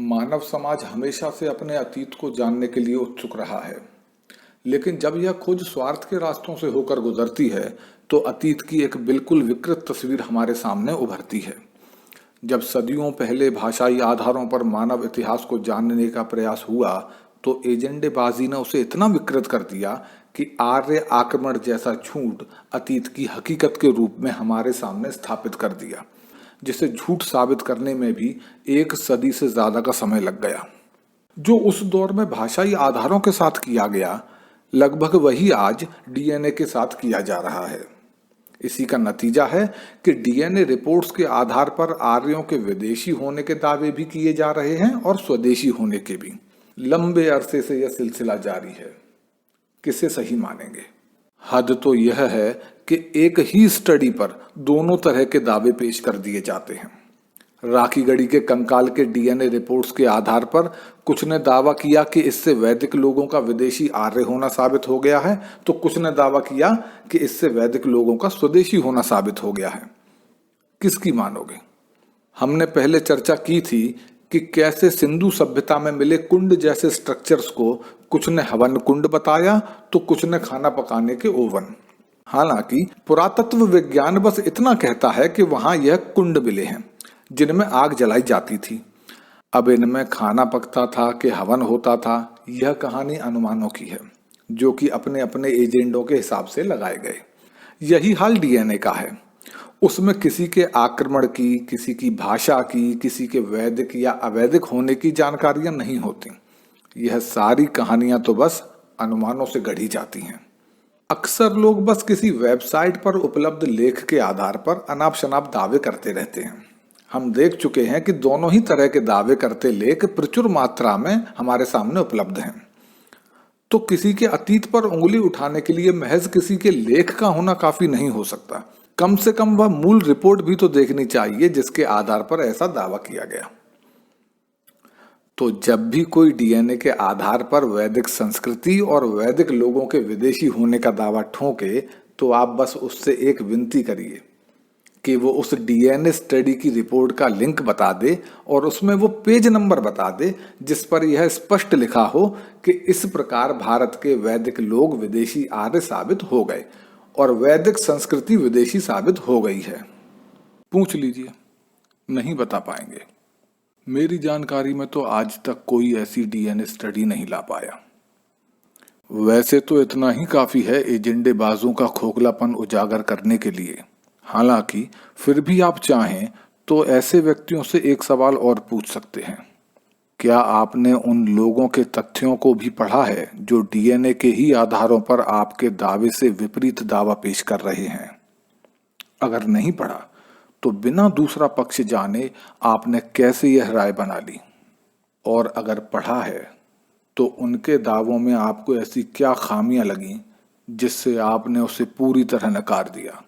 मानव समाज हमेशा से अपने अतीत को जानने के लिए उत्सुक रहा है, लेकिन जब यह खोज स्वार्थ के रास्तों से होकर गुजरती है, तो अतीत की एक बिल्कुल विकृत तस्वीर हमारे सामने उभरती है। जब सदियों पहले भाषाई आधारों पर मानव इतिहास को जानने का प्रयास हुआ, तो एजेंडेबाजी ने उसे इतना विकृत कर दिया कि आर्य आक्रमण जैसा झूठ अतीत की हकीकत के रूप में हमारे सामने स्थापित कर दिया, जिसे झूठ साबित करने में भी 1 सदी से ज्यादा का समय लग गया। जो उस दौर में भाषाई आधारों के साथ किया गया, लगभग वही आज डीएनए के साथ किया जा रहा है। इसी का नतीजा है कि डीएनए रिपोर्ट्स के आधार पर आर्यों के विदेशी होने के दावे भी किए जा रहे हैं और स्वदेशी होने के भी। लंबे अरसे से यह सिलसिला जारी है। किसे सही मानेंगे? हद तो यह है कि एक ही स्टडी पर दोनों तरह के दावे पेश कर दिए जाते हैं। राखीगढ़ी के कंकाल के डीएनए रिपोर्ट्स के आधार पर कुछ ने दावा किया कि इससे वैदिक लोगों का विदेशी आर्य होना साबित हो गया है, तो कुछ ने दावा किया कि इससे वैदिक लोगों का स्वदेशी होना साबित हो गया है। किसकी मानोगे? हमने पहले चर्चा की थी कि कैसे सिंधु सभ्यता में मिले कुंड जैसे स्ट्रक्चर्स को कुछ ने हवन कुंड बताया, तो कुछ ने खाना पकाने के ओवन। हालांकि पुरातत्व विज्ञान बस इतना कहता है कि वहां यह कुंड मिले हैं जिनमें आग जलाई जाती थी। अब इनमें खाना पकता था कि हवन होता था, यह कहानी अनुमानों की है, जो कि अपने अपने एजेंडों के हिसाब से लगाए गए। यही हाल डीएनए का है। उसमें किसी के आक्रमण की, किसी की भाषा की, किसी के वैदिक या अवैदिक होने की जानकारियां नहीं होती। यह सारी कहानियां तो बस अनुमानों से गढ़ी जाती हैं। अक्सर लोग बस किसी वेबसाइट पर उपलब्ध लेख के आधार पर अनाप शनाप दावे करते रहते हैं। हम देख चुके हैं कि दोनों ही तरह के दावे करते लेख प्रचुर मात्रा में हमारे सामने उपलब्ध हैं। तो किसी के अतीत पर उंगली उठाने के लिए महज किसी के लेख का होना काफी नहीं हो सकता। कम से कम वह मूल रिपोर्ट भी तो देखनी चाहिए जिसके आधार पर ऐसा दावा किया गया। तो जब भी कोई डीएनए के आधार पर वैदिक संस्कृति और वैदिक लोगों के विदेशी होने का दावा ठोके, तो आप बस उससे एक विनती करिए कि वो उस डीएनए स्टडी की रिपोर्ट का लिंक बता दे और उसमें वो पेज नंबर बता दे जिस पर यह स्पष्ट लिखा हो कि इस प्रकार भारत के वैदिक लोग विदेशी आर्य साबित हो गए और वैदिक संस्कृति विदेशी साबित हो गई है। पूछ लीजिए, नहीं बता पाएंगे। मेरी जानकारी में तो आज तक कोई ऐसी डीएनए स्टडी नहीं ला पाया। वैसे तो इतना ही काफी है एजेंडेबाजों का खोखलापन उजागर करने के लिए। हालांकि फिर भी आप चाहें तो ऐसे व्यक्तियों से एक सवाल और पूछ सकते हैं। क्या आपने उन लोगों के तथ्यों को भी पढ़ा है जो डीएनए के ही आधारों पर आपके दावे से विपरीत दावा पेश कर रहे हैं? अगर नहीं पढ़ा तो बिना दूसरा पक्ष जाने आपने कैसे यह राय बना ली? और अगर पढ़ा है तो उनके दावों में आपको ऐसी क्या खामियां लगी जिससे आपने उसे पूरी तरह नकार दिया?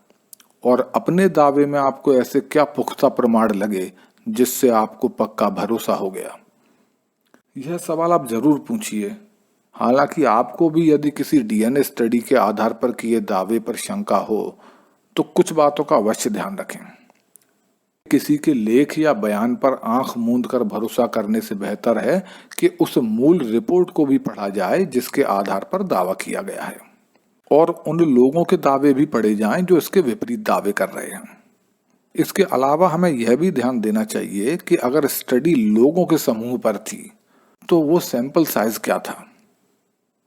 और अपने दावे में आपको ऐसे क्या पुख्ता प्रमाण लगे जिससे आपको पक्का भरोसा हो गया? यह सवाल आप जरूर पूछिए। हालांकि आपको भी यदि किसी डीएनए स्टडी के आधार पर किए दावे पर शंका हो तो कुछ बातों का अवश्य ध्यान रखें। किसी के लेख या बयान पर आंख मूंद कर भरोसा करने से बेहतर है कि उस मूल रिपोर्ट को भी पढ़ा जाए जिसके आधार पर दावा किया गया है, और उन लोगों के दावे भी पढ़े जाएं जो इसके विपरीत दावे कर रहे हैं। इसके अलावा हमें यह भी ध्यान देना चाहिए कि अगर स्टडी लोगों के समूह पर थी तो वो सैंपल साइज क्या था?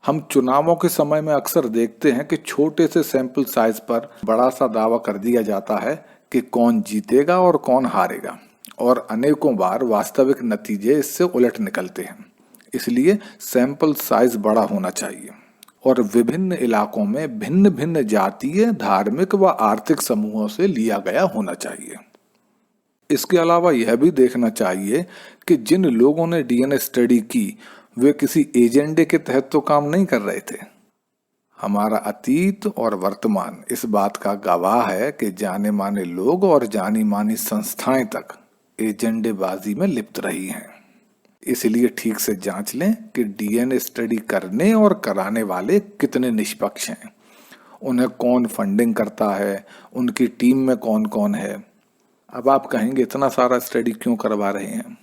हम चुनावों के समय में अक्सर देखते हैं कि छोटे से सैंपल साइज पर बड़ा सा दावा कर दिया जाता है कि कौन जीतेगा और कौन हारेगा, और अनेकों बार वास्तविक नतीजे इससे उलट निकलते हैं। इसलिए सैंपल साइज बड़ा होना चाहिए और विभिन्न इलाकों में भिन्न भिन्न जातीय, धार्मिक व आर्थिक समूहों से लिया गया होना चाहिए। इसके अलावा यह भी देखना चाहिए कि जिन लोगों ने डीएनए स्टडी की वे किसी एजेंडे के तहत तो काम नहीं कर रहे थे। हमारा अतीत और वर्तमान इस बात का गवाह है कि जाने माने लोग और जानी मानी संस्थाएं तक एजेंडेबाजी में लिप्त रही हैं। इसलिए ठीक से जांच लें कि डीएनए स्टडी करने और कराने वाले कितने निष्पक्ष हैं, उन्हें कौन फंडिंग करता है, उनकी टीम में कौन कौन है। अब आप कहेंगे इतना सारा स्टडी क्यों करवा रहे हैं?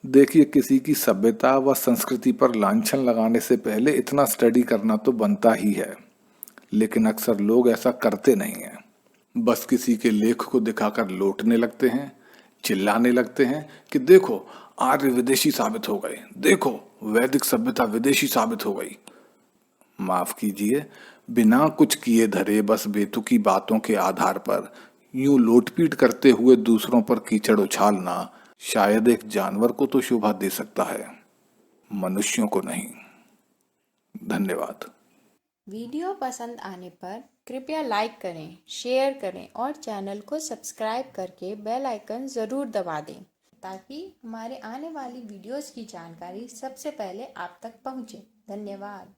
देखिए, किसी की सभ्यता व संस्कृति पर लांछन लगाने से पहले इतना स्टडी करना तो बनता ही है, लेकिन अक्सर लोग ऐसा करते नहीं हैं। बस किसी के लेख को दिखाकर लौटने लगते हैं, चिल्लाने लगते हैं कि देखो आर्य विदेशी साबित हो गए, देखो वैदिक सभ्यता विदेशी साबित हो गई। माफ कीजिए, बिना कुछ किए धरे बस बेतुकी बातों के आधार पर यूं लोटपीट करते हुए दूसरों पर कीचड़ उछालना शायद एक जानवर को तो शोभा दे सकता है, मनुष्यों को नहीं। धन्यवाद। वीडियो पसंद आने पर कृपया लाइक करें, शेयर करें और चैनल को सब्सक्राइब करके बेल आइकन ज़रूर दबा दें ताकि हमारे आने वाली वीडियोस की जानकारी सबसे पहले आप तक पहुंचे। धन्यवाद।